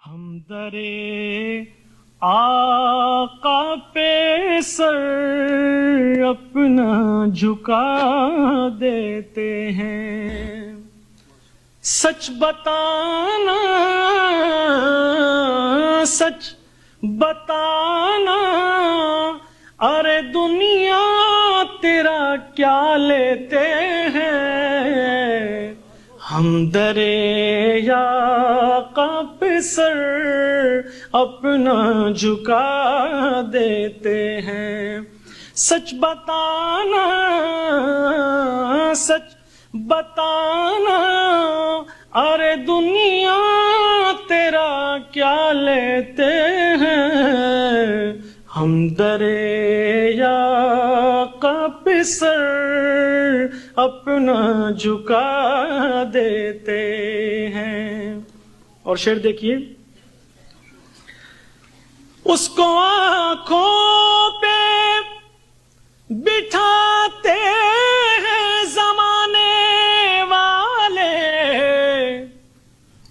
ہم درے آقا پہ سر اپنا جھکا دیتے ہیں، سچ بتانا سچ بتانا، ارے دنیا تیرا کیا لیتے ہیں، ہم درے آقا پہ سر اپنا جھکا دیتے ہیں، سچ بتانا سچ بتانا، ارے دنیا تیرا کیا لیتے ہیں، ہم درے آقا پہ سر اپنا جھکا دیتے ہیں۔ اور شعر دیکھیے، اس کو آنکھوں پہ بٹھاتے ہیں زمانے والے،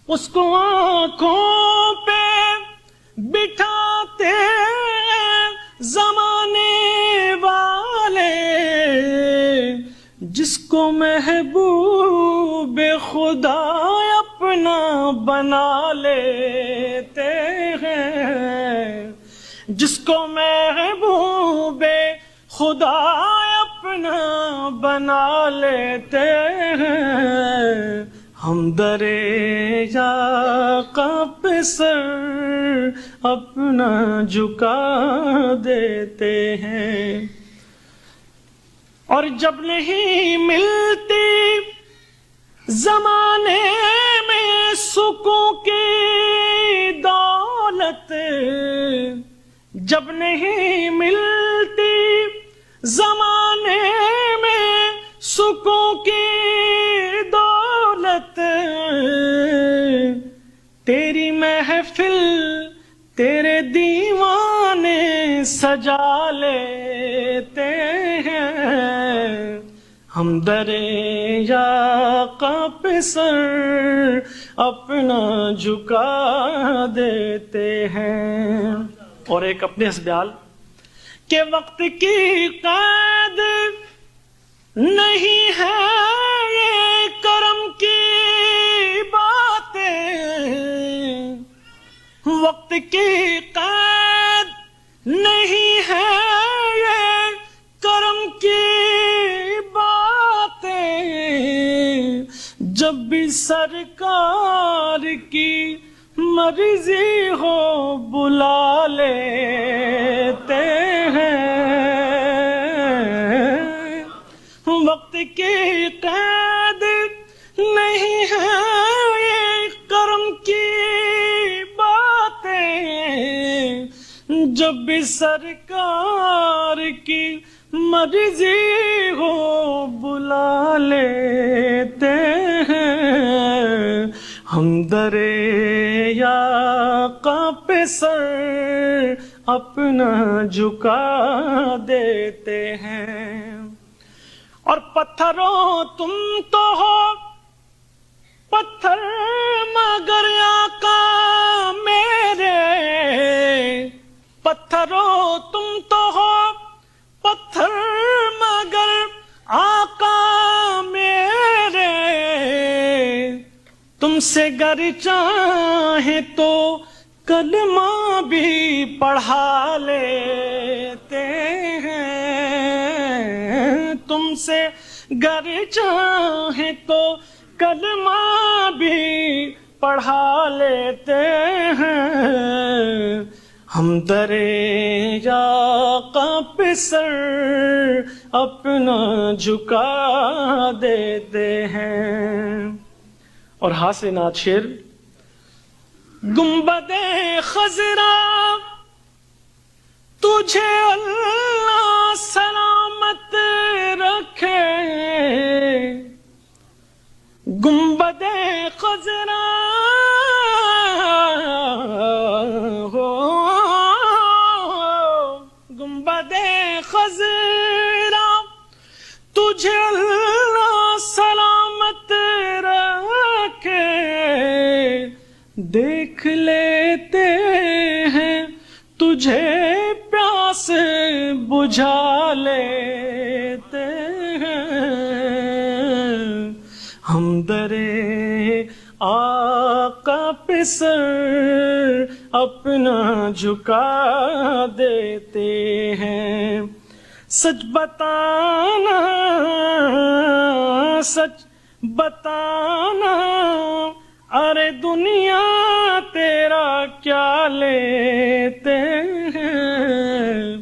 اس کو آنکھوں پہ بٹھاتے ہیں زمانے والے، جس کو محبوب خدا اپنا بنا لیتے ہیں، جس کو محبوب خدا اپنا بنا لیتے ہیں، ہم درے آقا پہ سر اپنا جھکا دیتے ہیں۔ اور جب نہیں ملتی زمانے میں سکون کی دولت، جب نہیں ملتی زمانے میں سکون کی دولت، تیری محفل تیرے دیوانے سجا لیتے ہیں، ہم درے آقا پہ سر اپنا جھکا دیتے ہیں۔ اور ایک اپنے حسبیال کہ وقت کی قید نہیں ہے یہ کرم کی باتیں، وقت کی قید نہیں ہے یہ کرم کی باتیں، جب بھی سرکار کی مرضی ہو بلا لیتے ہیں، وقت کی قید نہیں ہے یہ کرم کی باتیں، جب بھی سرکار کی مرضی ہو بلا لیتے ہیں، ہم درے آقا پہ سر اپنا جھکا دیتے ہیں۔ اور پتھروں تم تو ہو پتھر مگر آقا میرے، پتھروں تم تو ہو پتھر مگر آقا میرے، تم سے گر چاہیں تو کلمہ بھی پڑھا لیتے ہیں، تم سے گر چاہیں تو کلمہ بھی پڑھا لیتے ہیں، ہم درے آقا پہ سر اپنا جھکا دیتے ہیں۔ اور ہاتھ سے نعت شعر، گنبد خضرا تجھے اللہ سلامت رکھے، گنبد خضرا گنبد خضرا تجھے اللہ سلامت رکھے، دیکھ لے دیتے ہیں تجھے پیاس بجھا لیتے ہیں ہم درے آقا پہ سر اپنا جھکا دیتے ہیں سچ بتانا سچ بتانا ارے دنیا تیرا کیا لیتے ہیں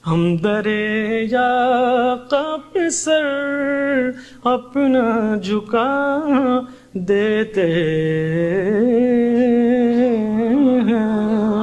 ہم درے آقا پہ سر اپنا جھکا دیتے ہیں